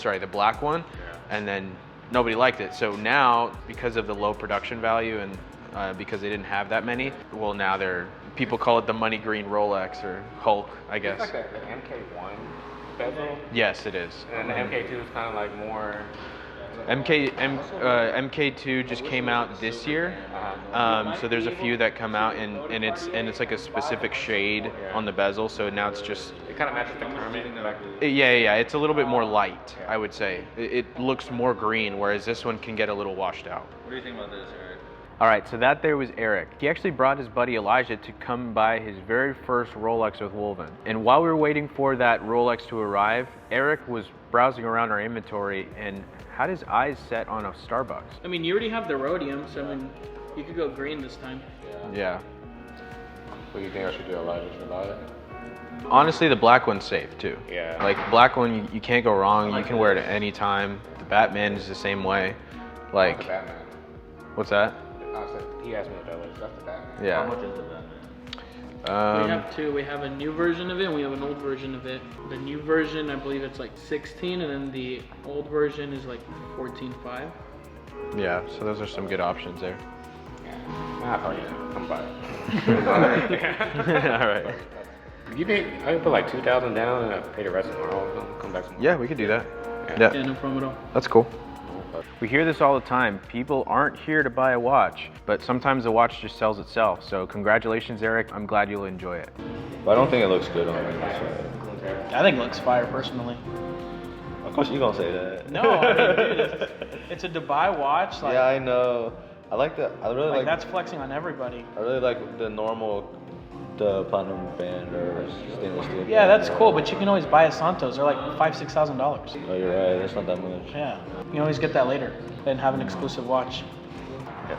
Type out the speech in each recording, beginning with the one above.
sorry, the black one, and then nobody liked it. So now, because of the low production value and because they didn't have that many, well, now people call it the money green Rolex or Hulk, I guess. It's like the MK1 bezel. Yes, it is. And the MK2 is kind of like more. MK2 just came out this year, so there's a few that come out, and it's like a specific shade on the bezel. So now it's just. It kind of matches the Kermit. Yeah. It's a little bit more light, I would say. It looks more green, whereas this one can get a little washed out. What do you think about this, Eric? All right, so that there was Eric. He actually brought his buddy Elijah to come buy his very first Rolex with WOLVYN. And while we were waiting for that Rolex to arrive, Eric was browsing around our inventory and had his eyes set on a Starbucks. I mean, you already have the rhodium, so I mean, you could go green this time. Yeah. What do you think I should do? Elijah should buy it? Honestly, the black one's safe too. Yeah. Like black one, you can't go wrong. You can wear it at any time. The Batman is the same way. Like. The Batman. What's that? He asked me what that was. That's the Batman. Yeah. How much is the Batman? We have two. We have a new version of it and we have an old version of it. The new version, I believe it's like 16, and then the old version is like 14.5. Yeah, so those are some good options there. I'll call you. Come by. All right. You think I can put like $2,000 down and I pay the rest tomorrow? Come back tomorrow. Yeah, we could do that. Yeah, no problem at all. That's cool. We hear this all the time. People aren't here to buy a watch, but sometimes the watch just sells itself. So congratulations, Eric. I'm glad you'll enjoy it. But I don't think it looks good on me. I think it looks fire, personally. Of course you gonna say that. No, I mean, dude, it's a Dubai watch. Like, Yeah, I know. I really like. that's flexing on everybody. I really like the platinum band or stainless steel. Yeah, that's cool, but you can always buy a Santos. They're like $5,000-$6,000. Oh, you're right. That's not that much. Yeah, you can always get that later and have an exclusive watch.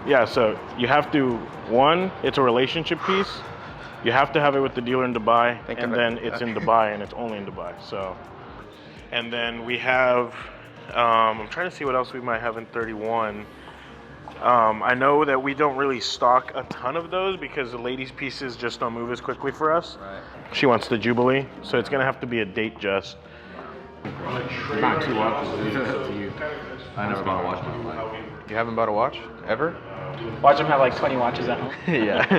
Yeah, so you have to, one, it's a relationship piece. You have to have it with the dealer in Dubai, and then it's in Dubai, and it's only in Dubai. So, and then we have, I'm trying to see what else we might have in 31. I know that we don't really stock a ton of those because the ladies' pieces just don't move as quickly for us. Right. She wants the Jubilee, so it's gonna have to be a date just. Not 2 watches. To you. I never bought a watch in my life. You haven't bought a watch ever? Watch them have like 20 watches at home. Yeah. Is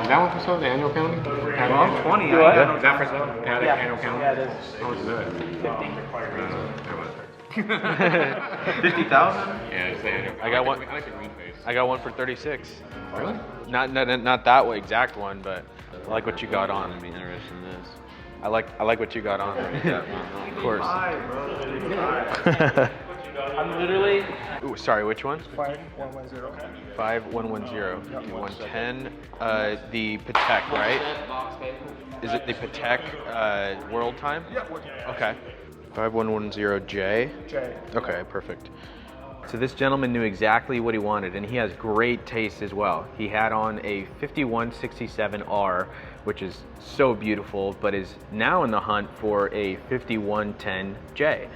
that one for sale? The annual counting? 20. Is that for sale? Yeah, the annual counting? Yeah, it is. How much is that? 50,000? Yeah, it's the annual. I got one. I like the green face. I got one for 36. Really? Not that one, exact one, but I like what you got on. I'd be interested in this. I like what you got on. Of course. I'm literally Ooh, sorry, which one? 5110. 5110. 110. The Patek, right? Is it the Patek World Time? Yeah. Okay. 5110J. J. Okay, perfect. So this gentleman knew exactly what he wanted, and he has great taste as well. He had on a 5167R, which is so beautiful, but is now in the hunt for a 5110J,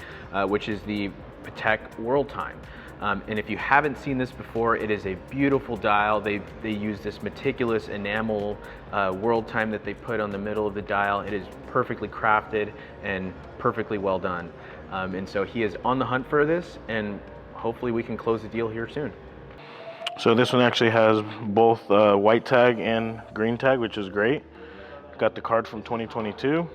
which is the Patek World Time. And if you haven't seen this before, it is a beautiful dial. They use this meticulous enamel World Time that they put on the middle of the dial. It is perfectly crafted and perfectly well done. And so he is on the hunt for this, and hopefully we can close the deal here soon. So this one actually has both white tag and green tag, which is great. Got the card from 2022.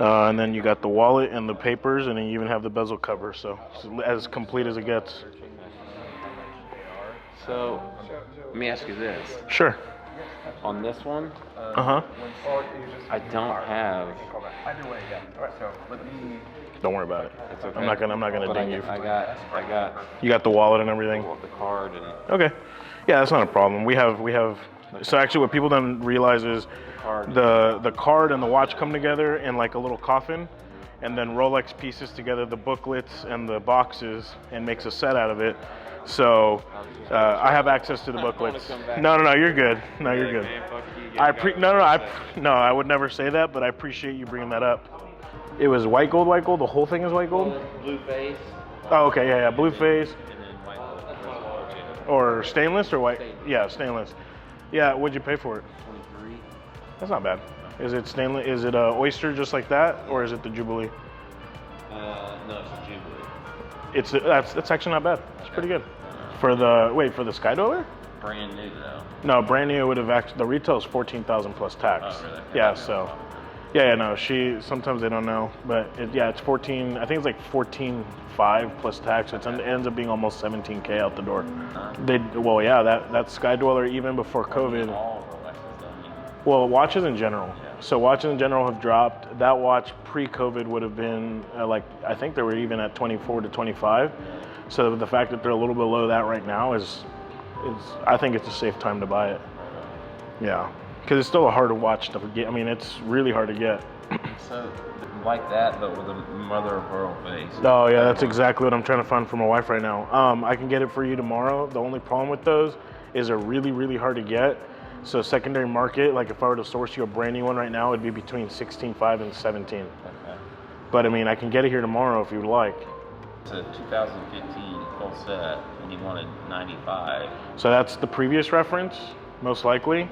And then you got the wallet and the papers, and then you even have the bezel cover, so it's as complete as it gets. So, let me ask you this. Sure. On this one, Uh-huh. I don't have. Don't worry about it. It's okay. I'm not gonna But ding you. I got You got the wallet and everything? the card and Okay. Yeah, that's not a problem. We have so actually what people don't realize is the card and the watch come together in like a little coffin, and then Rolex pieces together the booklets and the boxes and makes a set out of it. So I have access to the booklets. No, you're good. No, you're good. I would never say that, but I appreciate you bringing that up. It was white gold. The whole thing is white gold. blue face. Oh, okay, yeah, blue face. And then white gold. Or stainless or white? Yeah, stainless. Yeah, what'd you pay for it? 23. That's not bad. Is it stainless? Is it oyster just like that, or is it the Jubilee? No, it's a Jubilee. That's actually not bad. It's pretty good. For the Sky Dweller? Brand new though. No, brand new would have actually, the retail is 14,000 plus tax. Oh, really? Yeah, so. Yeah, no, sometimes they don't know, but it's 14, I think it's like 14.5 plus tax. It ends up being almost 17K out the door. That Sky Dweller even before COVID. All Rolexes don't you? Well, watches in general. Yeah. So watches in general have dropped. That watch pre-COVID would have been I think they were even at 24 to 25. So the fact that they're a little below that right now is I think it's a safe time to buy it. Yeah, because it's still a harder watch to get. I mean, it's really hard to get. So like that, but with a mother of pearl face. Oh yeah, that's exactly what I'm trying to find for my wife right now. I can get it for you tomorrow. The only problem with those is they're really, really hard to get. So secondary market, like if I were to source you a brand new one right now, it'd be between 16.5 and 17. Okay. But I mean, I can get it here tomorrow if you would like. It's a 2015 full set, and you wanted 95. So that's the previous reference, most likely.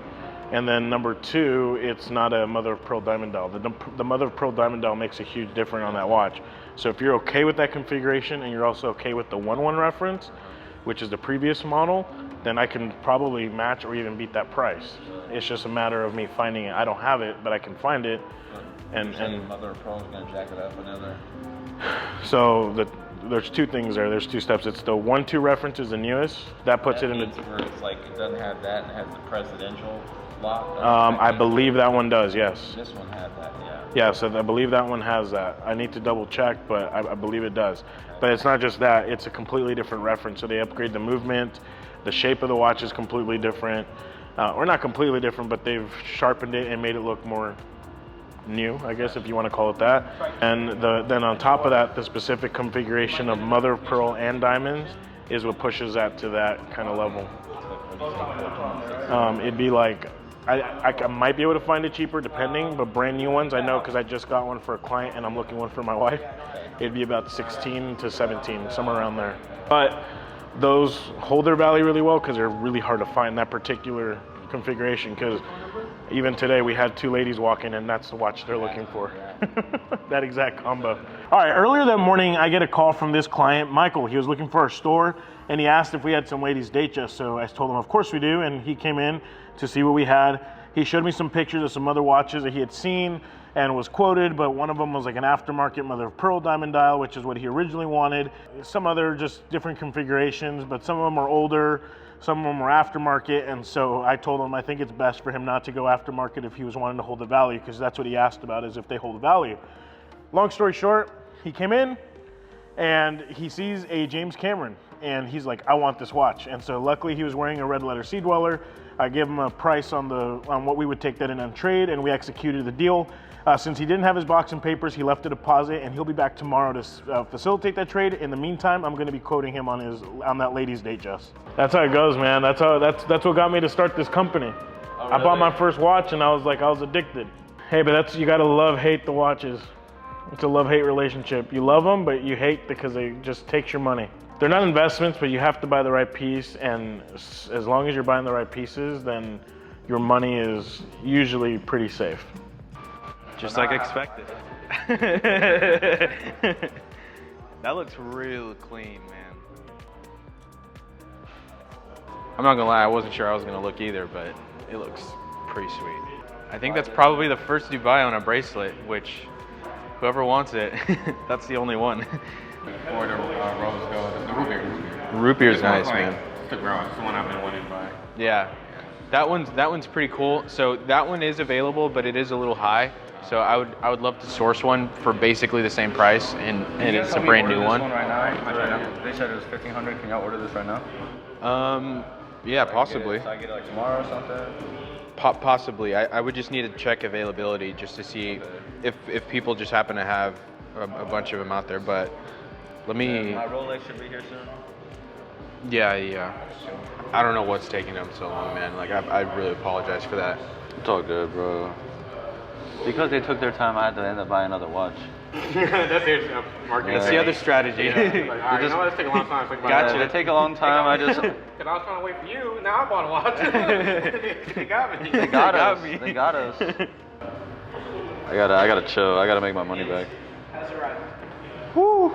And then number 2, it's not a mother of pearl diamond dial. The mother of pearl diamond dial makes a huge difference on that watch. So if you're okay with that configuration and you're also okay with the 1/1 reference, which is the previous model, then I can probably match or even beat that price. It's just a matter of me finding it. I don't have it, but I can find it. And mother of pearl is gonna jack it up another. So there's 2 things there. There's 2 steps. It's the 1/2 reference is the newest. That puts it in the. Where it's like it doesn't have that and it has the presidential lock. I believe that one does. Yes. This one had that. Yeah. Yeah. So I believe that one has that. I need to double check, but I believe it does. But it's not just that. It's a completely different reference. So they upgrade the movement. The shape of the watch is completely different, or not completely different, but they've sharpened it and made it look more new, I guess, if you want to call it that. And then on top of that, the specific configuration of mother of pearl and diamonds is what pushes that to that kind of level. It'd be like, I might be able to find it cheaper depending, but brand new ones, I know because I just got one for a client and I'm looking one for my wife. It'd be about 16 to 17, somewhere around there. But those hold their value really well because they're really hard to find that particular configuration, because even today we had 2 ladies walking and that's the watch they're looking for. That exact combo. All right, earlier that morning I get a call from this client, Michael. He was looking for our store and he asked if we had some ladies date just, so I told him of course we do, and he came in to see what we had. He showed me some pictures of some other watches that he had seen and was quoted, but one of them was like an aftermarket mother of pearl diamond dial, which is what he originally wanted. Some other just different configurations, but some of them are older, some of them are aftermarket, and so I told him I think it's best for him not to go aftermarket if he was wanting to hold the value, because that's what he asked about, is if they hold the value. Long story short, he came in and he sees a James Cameron and he's like, I want this watch. And so luckily he was wearing a red letter Sea Dweller. I gave him a price on what we would take that in on trade, and we executed the deal. Since he didn't have his box and papers, he left a deposit, and he'll be back tomorrow to facilitate that trade. In the meantime, I'm going to be quoting him on that ladies' date, Jess. That's how it goes, man. That's what got me to start this company. Oh, really? I bought my first watch, and I was addicted. Hey, but you got to love-hate the watches. It's a love-hate relationship. You love them, but you hate because they just takes your money. They're not investments, but you have to buy the right piece, and as long as you're buying the right pieces, then your money is usually pretty safe. Just like expected. That looks real clean, man. I'm not gonna lie, I wasn't sure I was gonna look either, but it looks pretty sweet. I think that's probably the first Dubai on a bracelet, which whoever wants it, that's the only one. Or the rose gold, the root beer. Root beer's nice, man. It's the girl. It's the one I've been wanting to buy. Yeah, that one's pretty cool. So that one is available, but it is a little high. So I would love to source one for basically the same price, and it's a brand new one. Right now? They said it was $1,500. Can y'all order this right now? Yeah, possibly. So I get it like tomorrow or something? Possibly. I would just need to check availability just to see if people just happen to have a bunch of them out there. But let me. My Rolex should be here soon. Yeah. I don't know what's taking them so long, man. Like I really apologize for that. It's all good, bro. Because they took their time, I had to end up buying another watch. That's their marketing. That's the other strategy. Yeah. Like, all right, you know what? It's taking a long time. Gotcha. They take a long time. Because I was trying to wait for you. Now I bought a watch. They got me. They got us. I gotta chill. I gotta make my money back. Woo!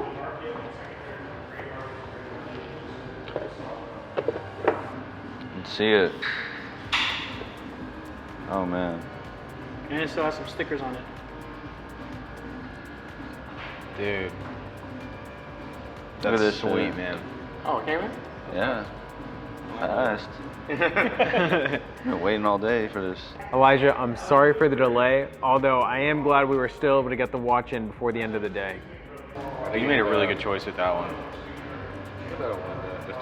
Let's see it. Oh man. And it still has some stickers on it. Dude. Look at That's this sweet, shit. man. Oh, it came in? Yeah. Fast. Been waiting all day for this. Elijah, I'm sorry for the delay, although I am glad we were still able to get the watch in before the end of the day. You made a really good choice with that one.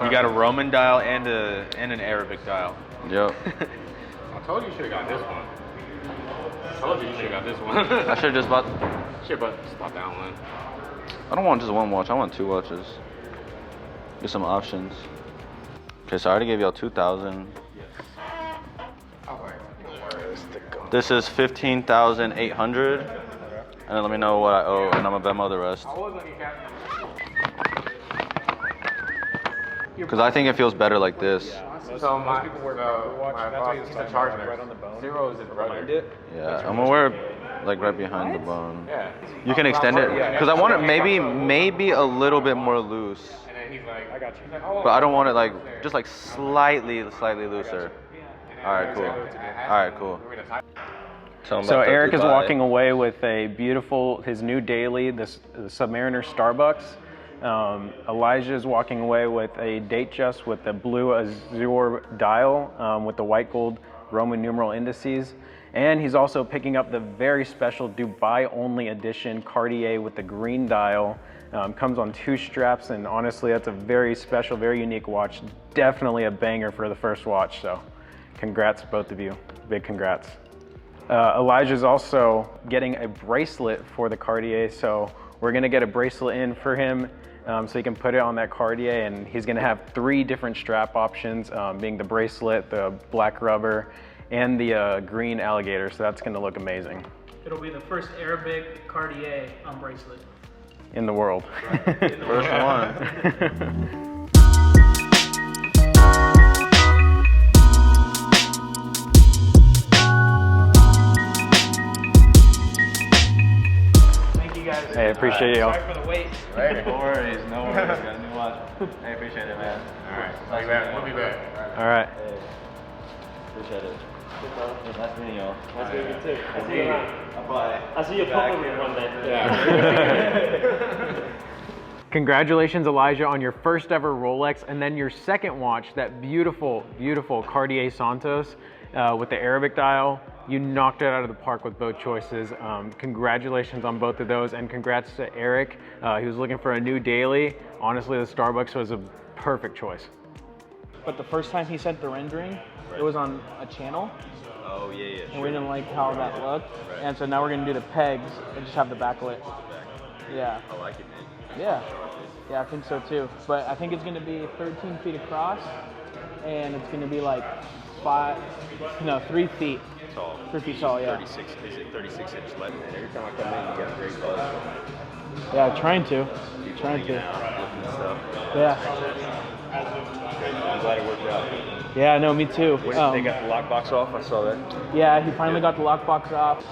You got a Roman dial and an Arabic dial. Yep. I told you you should have got this one. I told you you should have got this one. I should have just bought. Shit, but stop that one. I don't want just one watch. I want 2 watches. Get some options. Okay, so I already gave y'all 2,000. This is 15,800. And then let me know what I owe, and I'm gonna Venmo the rest. Because I think it feels better like this. So my boss used to charge me. Zero is his brother. Yeah, I'm gonna wear it like right behind the bone. Yeah. You can extend it because I want it maybe a little bit more loose, And then he's like, I got you. but I don't want it like just like slightly looser. All right, cool. All right, cool. So Eric is walking away with a beautiful, his new daily, the Submariner Starbucks. Elijah is walking away with a Datejust with the blue azure dial with the white gold Roman numeral indices. And he's also picking up the very special Dubai only edition Cartier with the green dial. Comes on 2 straps, and honestly, that's a very special, very unique watch. Definitely a banger for the first watch, so congrats both of you. Big congrats. Elijah's also getting a bracelet for the Cartier, so we're gonna get a bracelet in for him so he can put it on that Cartier, and he's gonna have 3 different strap options, being the bracelet, the black rubber, and the green alligator, so that's gonna look amazing. It'll be the first Arabic Cartier bracelet. In the world. First one. Hey, I appreciate y'all. Sorry for the wait. No worries, no worries. Got a new watch. I appreciate it, man. all right, we'll be back. All right. Appreciate it. Nice meeting y'all. Nice meeting you too. I see you. Bye. I see you probably one day. Yeah. Congratulations, Elijah, on your first ever Rolex, and then your second watch, that beautiful, beautiful Cartier Santos with the Arabic dial. You knocked it out of the park with both choices. Congratulations on both of those, and congrats to Eric. He was looking for a new daily. Honestly, the Starbucks was a perfect choice. But the first time he sent the rendering, it was on a channel. Oh, yeah. And we didn't like how that looked. And so now we're gonna do the pegs and just have the backlit. Yeah. I like it, man. Yeah. Yeah, I think so too. But I think it's gonna be 13 feet across, and it's gonna be like 3 feet. Tall. 3 feet tall, yeah. 36, is it 36 inch lead, man? Every time I come in, you got a great buzz. Yeah, trying to. People Trying hanging to. out, looking at stuff. Yeah. I'm glad it worked out. Yeah, no, me too. They got the lockbox off, I saw that. Yeah, he finally got the lockbox off.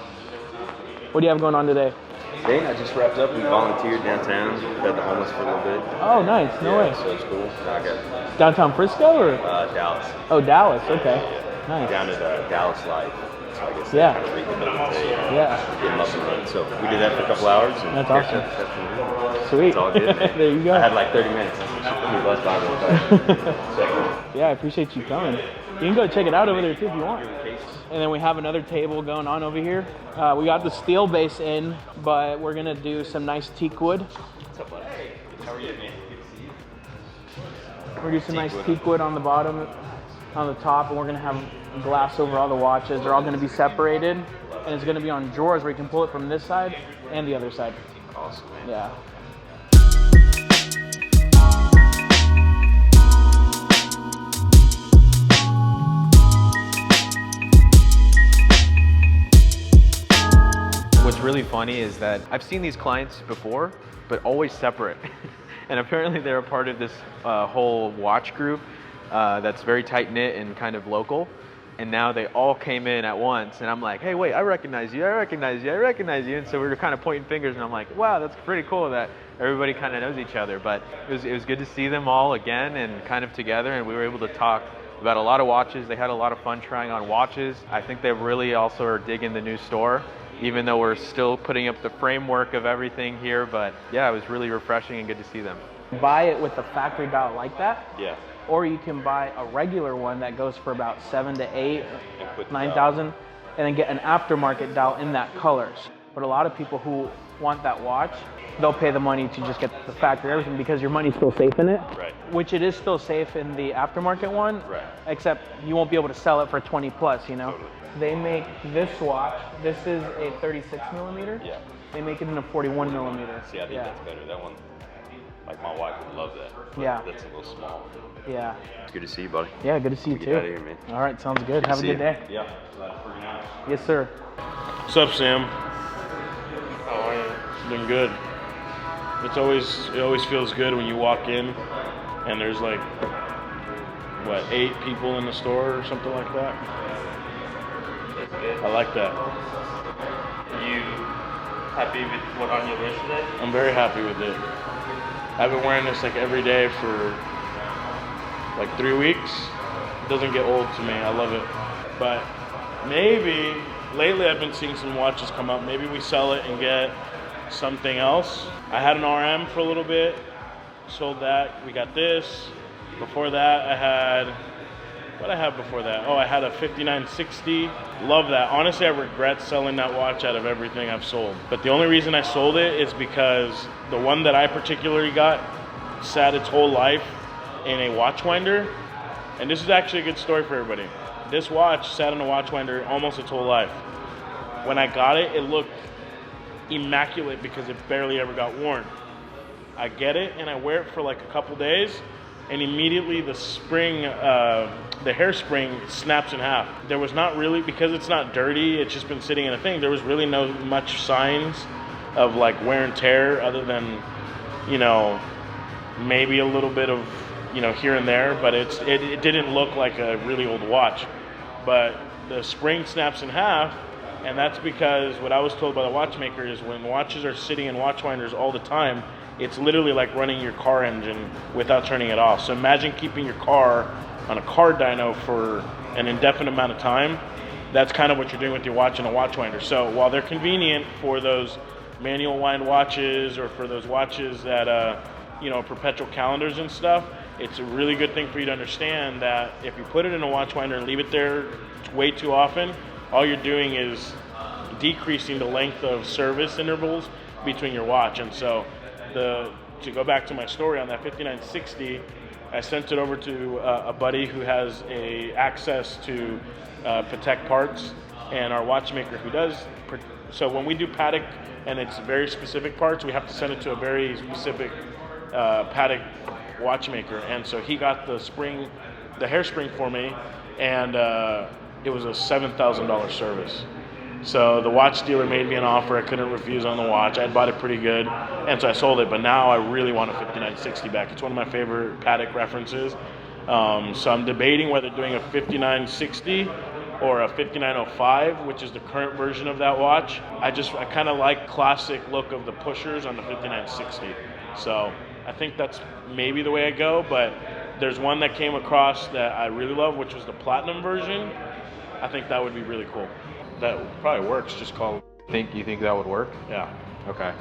What do you have going on today? Today I just wrapped up. We volunteered downtown, fed the homeless for a little bit. Oh, nice. No way. So it's cool. Now I got Downtown Frisco or? Dallas. Oh, Dallas. Okay. Nice. Down at Dallas Life. So I guess Yeah. kind of rehabilitate today. Yeah. Get them up and running. So we did that for a couple hours. And That's awesome. Sweet. It's all good, man. There you go. I had like 30 minutes. We buzzed by real fast. So, Yeah, I appreciate you coming. You can go check it out over there too if you want. And then we have another table going on over here. We got the steel base in, but we're gonna do some nice teak wood. what's up, buddy? How are you, man? Good to see you. We're gonna do some nice teak wood on the bottom, on the top, and we're gonna have glass over all the watches. They're all gonna be separated, and it's gonna be on drawers where you can pull it from this side and the other side. Awesome, man. Yeah. What's really funny is that I've seen these clients before, but always separate. And apparently they're a part of this whole watch group that's very tight-knit and kind of local. and now they all came in at once, and I'm like, hey, wait, I recognize you, I recognize you, I recognize you. And so we were kind of pointing fingers, and I'm like, wow, that's pretty cool that everybody kind of knows each other. But it was good to see them all again and kind of together, and we were able to talk about a lot of watches. They had a lot of fun trying on watches. I think they really also are digging the new store, even though we're still putting up the framework of everything here. But yeah, it was really refreshing and good to see them. Buy it with the factory dial like that. Yeah. Or you can buy a regular one that goes for about 7 to 8, And put the 9,000, and then get an aftermarket dial in that colors. But a lot of people who want that watch, they'll pay the money to just get the factory everything because your money's still safe in it. Right. Which it is still safe in the aftermarket one. Right. Except you won't be able to sell it for 20 plus, you know? Totally. They make this watch, this is a 36 millimeter. Yeah. They make it in a 41 millimeter. See, I think that's better. That one, like my wife would love that. But Yeah. That's a little small. Yeah. It's good to see you, buddy. Yeah, good to see you Get too. out of here, man. All right, sounds good. to Have a see good you. day. Yeah. Yes, sir. What's up, Sam? How are you? Doing good. It always feels good when you walk in and there's like, what, 8 people in the store or something like that? I like that. You happy with what on your wrist today? I'm very happy with it. I've been wearing this like every day for like 3 weeks. It doesn't get old to me. I love it. But maybe lately I've been seeing some watches come up. Maybe we sell it and get something else. I had an RM for a little bit, sold that. We got this. Before that, I had, what did I have before that? Oh, I had a 5960. Love that. Honestly, I regret selling that watch out of everything I've sold. But the only reason I sold it is because the one that I particularly got sat its whole life in a watch winder. And this is actually a good story for everybody. This watch sat in a watch winder almost its whole life. When I got it, it looked immaculate because it barely ever got worn. I get it and I wear it for like a couple days, and immediately the spring, the hairspring snaps in half. There was not really, because it's not dirty, it's just been sitting in a thing, there was really no much signs of like wear and tear other than, you know, maybe a little bit of, you know, here and there, but it didn't look like a really old watch. But the spring snaps in half, and that's because what I was told by the watchmaker is when watches are sitting in watch winders all the time, it's literally like running your car engine without turning it off. So imagine keeping your car on a car dyno for an indefinite amount of time. That's kind of what you're doing with your watch in a watch winder. So while they're convenient for those manual wind watches or for those watches that, you know, perpetual calendars and stuff, it's a really good thing for you to understand that if you put it in a watch winder and leave it there way too often, all you're doing is decreasing the length of service intervals between your watch. And so to go back to my story on that 5960, I sent it over to a buddy who has access to Patek parts, and our watchmaker who does. So when we do Patek and it's very specific parts, we have to send it to a very specific Patek watchmaker. And so he got the hairspring for me, and it was a $7,000 service. So the watch dealer made me an offer I couldn't refuse on the watch. I had bought it pretty good, and so I sold it. But now I really want a 5960 back. It's one of my favorite Patek references. So I'm debating whether doing a 5960 or a 5905, which is the current version of that watch. I kind of like classic look of the pushers on the 5960. So I think that's maybe the way I go. But there's one that came across that I really love, which was the platinum version. I think that would be really cool. That probably works. Just call. You think that would work? Yeah. Okay.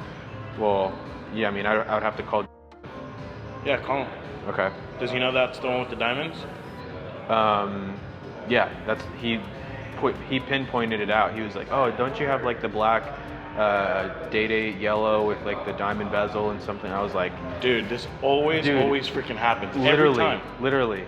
Well, yeah. I mean, I would have to call. Yeah, call him. Okay. Does he know that's the one with the diamonds? Yeah. He pinpointed it out. He was like, "Oh, don't you have like the black Day-Day yellow with like the diamond bezel and something?" I was like, "Dude, this always freaking happens. Literally, every time." Literally.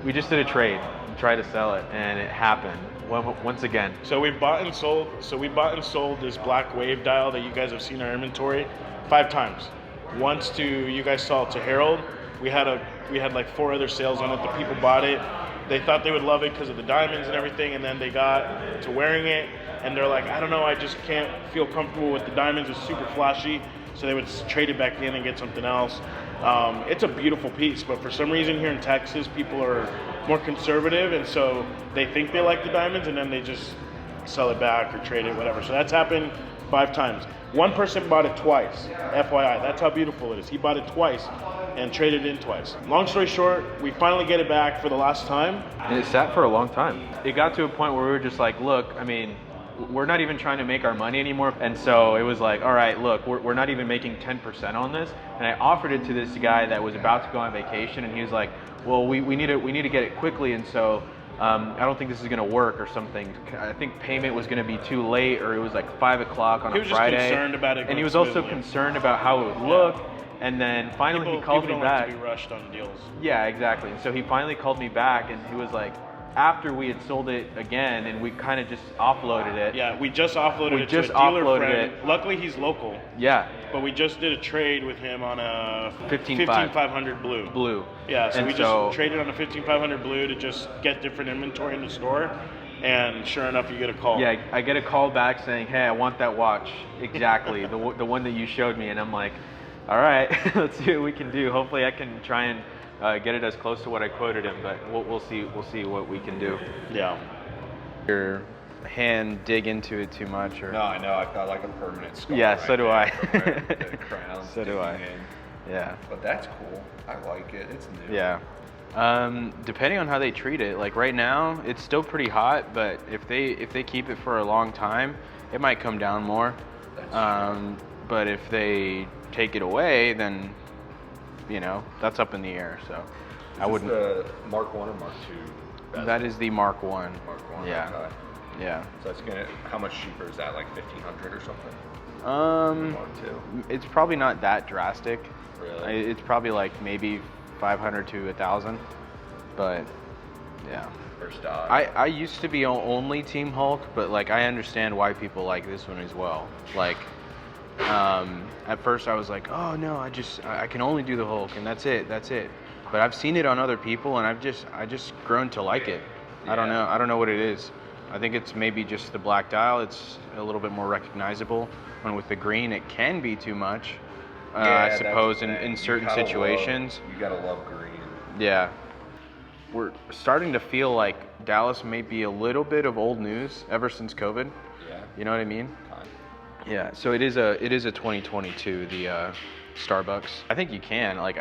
We just did a trade and tried to sell it, and it happened once again. So we bought and sold this black wave dial that you guys have seen in our inventory 5 times. Once to you guys saw it to Harold. We had like 4 other sales on it. The people bought it. They thought they would love it because of the diamonds and everything, and then they got to wearing it, and they're like, I don't know, I just can't feel comfortable with the diamonds. It's super flashy. So they would trade it back in and get something else. It's a beautiful piece, but for some reason here in Texas, people are more conservative, and so they think they like the diamonds, and then they just sell it back or trade it, whatever. So that's happened 5 times. One person bought it twice, FYI. That's how beautiful it is. He bought it twice and traded in twice. Long story short, we finally get it back for the last time. And it sat for a long time. It got to a point where we were just like, look, I mean, we're not even trying to make our money anymore. And so it was like, all right, look, we're not even making 10% on this. And I offered it to this guy that was about to go on vacation, and he was like, well, we need to get it quickly, and so I don't think this is gonna work or something. I think payment was gonna be too late, or it was like 5 o'clock on a Friday. He was just concerned about it. And he was also concerned about how it would look. And then finally he called me back. People don't like to be rushed on deals. Yeah, exactly. And so he finally called me back, and he was like, after we had sold it again, and we kind of just offloaded it. Yeah, we just offloaded it to a dealer friend. Luckily, he's local. Yeah. But we just did a trade with him on a 15500 blue. Blue. Yeah, so and we just traded on a 15500 blue to just get different inventory in the store. And sure enough, you get a call. Yeah, I get a call back saying, hey, I want that watch. Exactly, the one that you showed me. And I'm like, all right, let's see what we can do. Hopefully I can try and get it as close to what I quoted him, but we'll see what we can do. Yeah. Your hand dig into it too much, or No, I know. I felt like a permanent scar. yeah, right so do I. there, the crown So do I. digging in. Yeah. But that's cool. I like it. It's new. Yeah. Depending on how they treat it, like right now, it's still pretty hot, but if they keep it for a long time, it might come down more. But if they take it away, then you know that's up in the air. So I wouldn't. The Mark 1 or Mark 2? That is the Mark 1. Mark 1. Yeah. Okay. Yeah. So it's gonna. How much cheaper is that? Like 1,500 or something? Mark 2. It's probably not that drastic. Really? It's probably like maybe 500 to 1,000, but yeah. First die. I used to be only Team Hulk, but like I understand why people like this one as well. Like, at first I was like, oh no, I can only do the Hulk, and that's it. But I've seen it on other people, and I just grown to like it. I don't know what it is. I think it's maybe just the black dial. It's a little bit more recognizable. When with the green, it can be too much. I suppose in certain situations. You gotta love green. Yeah. We're starting to feel like Dallas may be a little bit of old news ever since COVID. Yeah. You know what I mean? Kind. Yeah. So it is a 2022, the Starbucks. I think you can. Like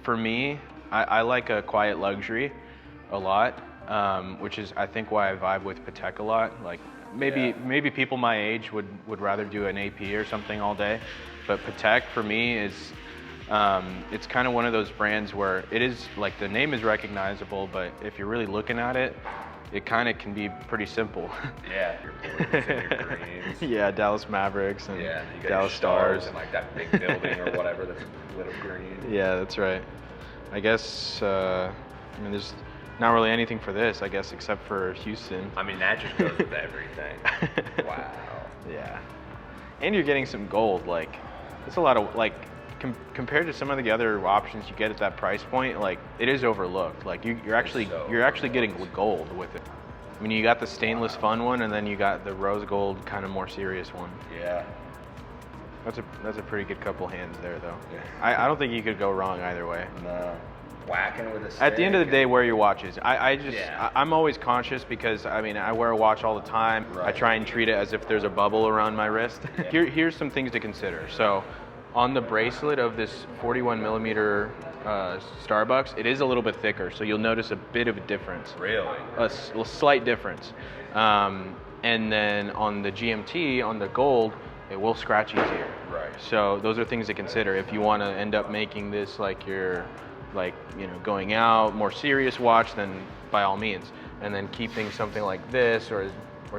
for me, I like a quiet luxury a lot, which is I think why I vibe with Patek a lot. Like maybe people my age would rather do an AP or something all day, but Patek for me is it's kind of one of those brands where it is like the name is recognizable, but if you're really looking at it, it kind of can be pretty simple. Yeah, your blues and your greens. Yeah, Dallas Mavericks and you got Dallas your Stars and like that big building or whatever that's lit up green. Yeah, that's right. I guess I mean there's not really anything for this, I guess, except for Houston. I mean, that just goes with everything. Wow. Yeah. And you're getting some gold. Like, it's a lot of, like, compared to some of the other options you get at that price point, like, it is overlooked. Like, you're actually getting gold with it. I mean, you got the stainless fun one, and then you got the rose gold kind of more serious one. Yeah. That's a pretty good couple hands there, though. Yeah. I don't think you could go wrong either way. No. Whacking with a stick. At the end of the day, wear your watches. Yeah. I'm always conscious because I mean I wear a watch all the time. Right. I try and treat it as if there's a bubble around my wrist. Yeah. Here's some things to consider. So, on the bracelet of this 41 millimeter Starbucks, it is a little bit thicker, so you'll notice a bit of a difference. Really? A slight difference. And then on the GMT, on the gold, it will scratch easier. Right. So those are things to consider if you want to end up making this like your going out, more serious watch, then by all means. And then keeping something like this or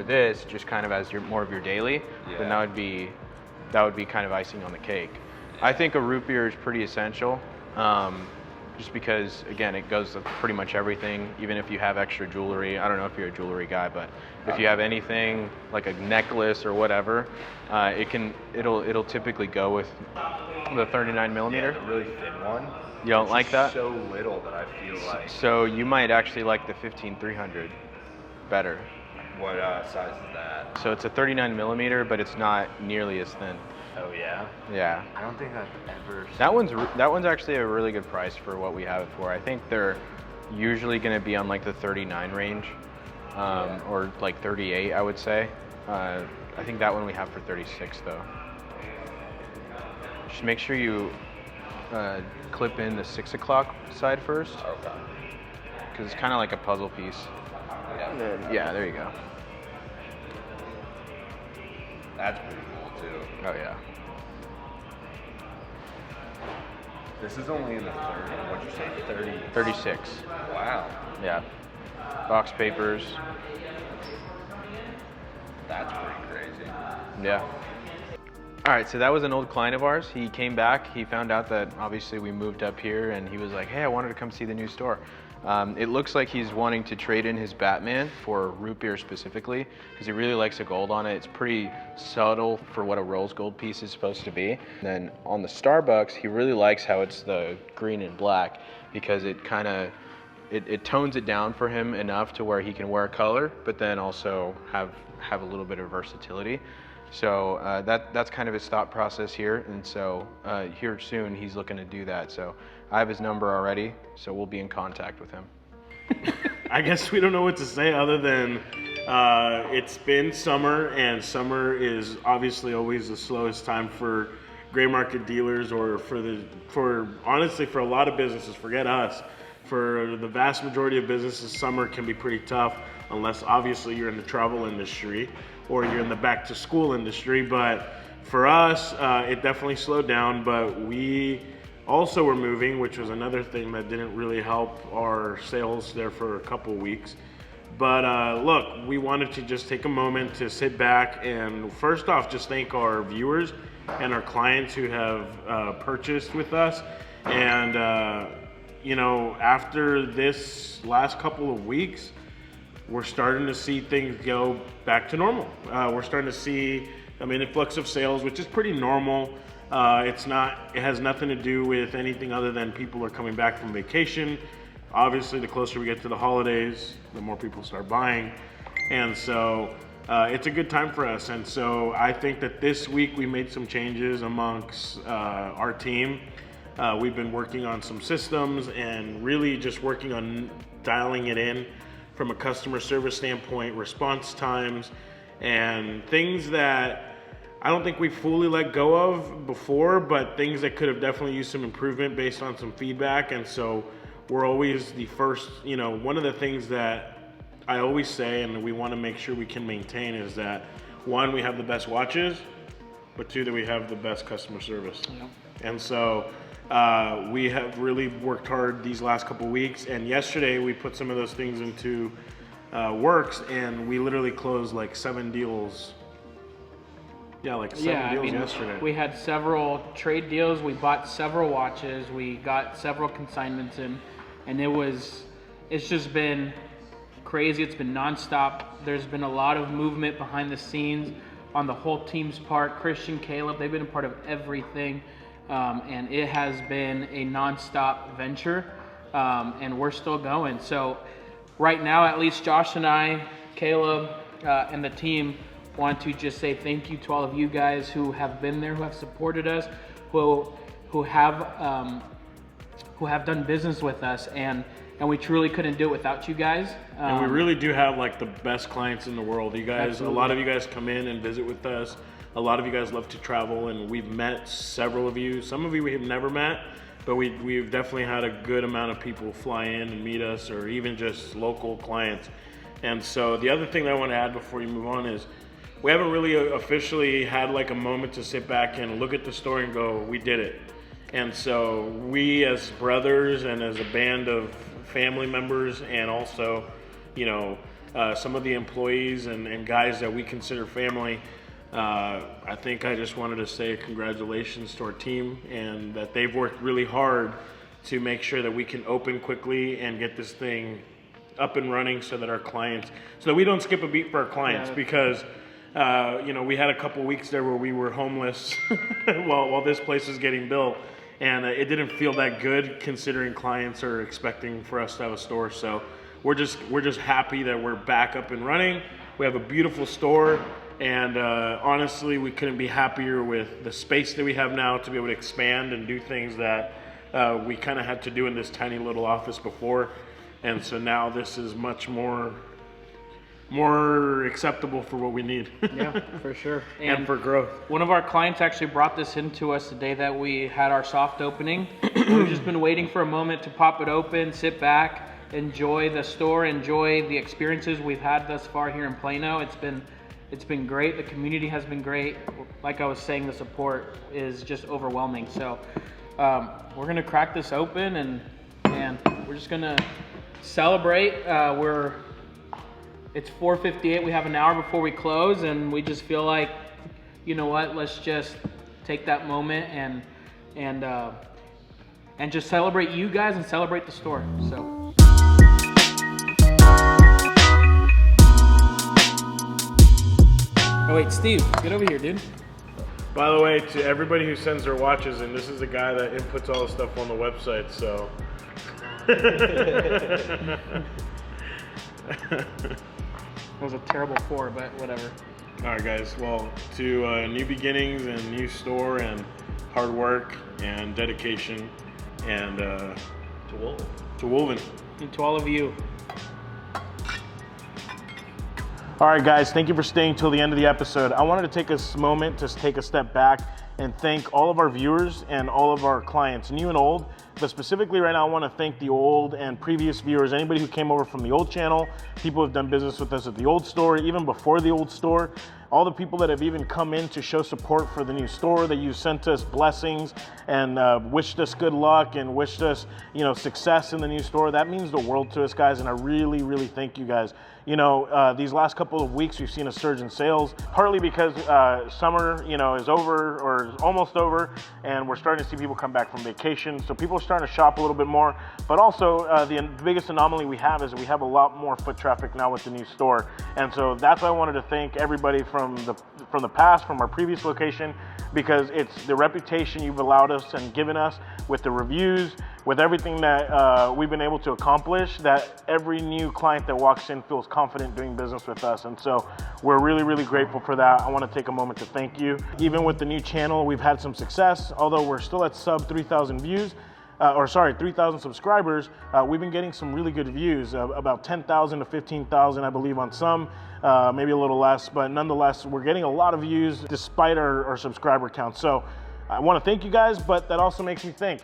this just kind of as more of your daily, then that would be kind of icing on the cake. I think a root beer is pretty essential, just because again it goes with pretty much everything. Even if you have extra jewelry, I don't know if you're a jewelry guy, but if you have anything like a necklace or whatever, it'll typically go with the 39 millimeter. Yeah, the really thin one. You don't like that? So little that I feel like. So you might actually like the 15300 better. What size is that? So it's a 39 millimeter, but it's not nearly as thin. Oh yeah. Yeah. I don't think I've ever. That one's actually a really good price for what we have it for. I think they're usually going to be on like the 39 range, or like 38, I would say. I think that one we have for 36 though. Just make sure you clip in the 6 o'clock side first. Okay. Because it's kind of like a puzzle piece. Yeah, there you go. That's pretty cool too. Oh yeah. This is only in the 30. What'd you say? 30. 36. Wow. Yeah. Box papers. That's pretty crazy. Yeah. All right, so that was an old client of ours. He came back. He found out that obviously we moved up here, and he was like, "Hey, I wanted to come see the new store." It looks like he's wanting to trade in his Batman for root beer specifically because he really likes the gold on it. It's pretty subtle for what a rose gold piece is supposed to be. And then on the Starbucks, he really likes how it's the green and black because it kind of it tones it down for him enough to where he can wear color, but then also have a little bit of versatility. So that's kind of his thought process here, and so here soon he's looking to do that. So I have his number already, so we'll be in contact with him. I guess we don't know what to say other than it's been summer, and summer is obviously always the slowest time for gray market dealers, or for honestly for a lot of businesses. Forget us. For the vast majority of businesses, summer can be pretty tough unless obviously you're in the travel industry or you're in the back to school industry. But for us, it definitely slowed down, but we also were moving, which was another thing that didn't really help our sales there for a couple of weeks. But look, we wanted to just take a moment to sit back and first off, just thank our viewers and our clients who have purchased with us. And you know, after this last couple of weeks, we're starting to see things go back to normal. We're starting to see an influx of sales, which is pretty normal. It has nothing to do with anything other than people are coming back from vacation. Obviously, the closer we get to the holidays, the more people start buying. And so it's a good time for us. And so I think that this week we made some changes amongst our team. We've been working on some systems and really just working on dialing it in from a customer service standpoint, response times, and things that I don't think we fully let go of before, but things that could have definitely used some improvement based on some feedback. And so we're always the first, you know, one of the things that I always say and we want to make sure we can maintain is that one, we have the best watches, but two, that we have the best customer service. Yeah. And so we have really worked hard these last couple weeks, and yesterday we put some of those things into works, and we literally closed like 7 deals. Yeah, like 7 deals yesterday. We had several trade deals. We bought several watches. We got several consignments in, and it's just been crazy. It's been nonstop. There's been a lot of movement behind the scenes on the whole team's part. Christian, Caleb, they've been a part of everything. And it has been a nonstop venture, and we're still going. So right now, at least Josh and I, Caleb, and the team want to just say thank you to all of you guys who have been there, who have supported us, who have done business with us, and we truly couldn't do it without you guys. And we really do have like the best clients in the world. You guys, Absolutely. A lot of you guys come in and visit with us. A lot of you guys love to travel, and we've met several of you. Some of you we have never met, but we've definitely had a good amount of people fly in and meet us, or even just local clients. And so the other thing that I want to add before you move on is we haven't really officially had like a moment to sit back and look at the store and go, we did it. And so we as brothers and as a band of family members, and also, you know, some of the employees and guys that we consider family, I think I just wanted to say congratulations to our team, and that they've worked really hard to make sure that we can open quickly and get this thing up and running so that we don't skip a beat for our clients. Yeah. Because you know, we had a couple weeks there where we were homeless while this place was getting built, and it didn't feel that good considering clients are expecting for us to have a store. So we're just happy that we're back up and running. We have a beautiful store, And honestly, we couldn't be happier with the space that we have now to be able to expand and do things that we kind of had to do in this tiny little office before. And so now this is much more acceptable for what we need. Yeah, for sure. And for growth. One of our clients actually brought this into us the day that we had our soft opening. We've just been waiting for a moment to pop it open, sit back, enjoy the store, enjoy the experiences we've had thus far here in Plano. It's been great. The community has been great. Like I was saying, the support is just overwhelming. So we're gonna crack this open and we're just gonna celebrate. It's 4:58. We have an hour before we close, and we just feel like, you know what? Let's just take that moment and just celebrate you guys and celebrate the store. So. Oh wait, Steve, get over here, dude. By the way, to everybody who sends their watches in, this is the guy that inputs all the stuff on the website, so. It was a terrible pour, but whatever. All right, guys. Well, to new beginnings and new store and hard work and dedication, and to WOLVYN. To WOLVYN. And to all of you. All right, guys. Thank you for staying till the end of the episode. I wanted to take a moment to take a step back and thank all of our viewers and all of our clients, new and old. But specifically right now, I want to thank the old and previous viewers, anybody who came over from the old channel, people who have done business with us at the old store, even before the old store, all the people that have even come in to show support for the new store, that you sent us blessings and wished us good luck and wished us, success in the new store. That means the world to us, guys, and I really, really thank you guys. These last couple of weeks, we've seen a surge in sales, partly because summer, is over or is almost over, and we're starting to see people come back from vacation. So people are starting to shop a little bit more, but also the biggest anomaly we have is that we have a lot more foot traffic now with the new store. And so that's why I wanted to thank everybody from the past, from our previous location, because it's the reputation you've allowed us and given us with the reviews, with everything that we've been able to accomplish, that every new client that walks in feels confident doing business with us. And so we're really, really grateful for that. I want to take a moment to thank you. Even with the new channel, we've had some success, although we're still at sub 3,000 views. 3,000 subscribers, we've been getting some really good views, about 10,000 to 15,000, I believe, on some, maybe a little less, but nonetheless, we're getting a lot of views despite our subscriber count. So I want to thank you guys, but that also makes me think,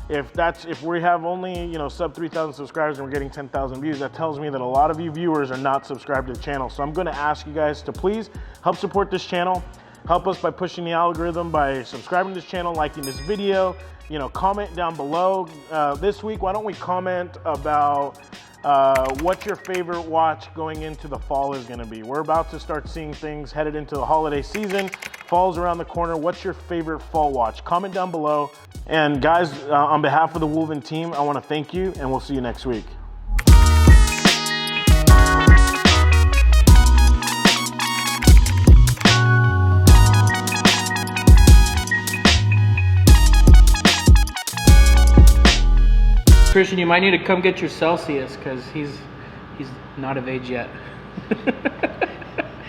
if we have only, sub 3,000 subscribers and we're getting 10,000 views, that tells me that a lot of you viewers are not subscribed to the channel. So I'm going to ask you guys to please help support this channel. Help us by pushing the algorithm, by subscribing to this channel, liking this video, comment down below. This week, why don't we comment about what your favorite watch going into the fall is gonna be. We're about to start seeing things headed into the holiday season. Fall's around the corner. What's your favorite fall watch? Comment down below. And guys, on behalf of the WOLVYN team, I wanna thank you, and we'll see you next week. Christian, you might need to come get your Celsius because he's not of age yet.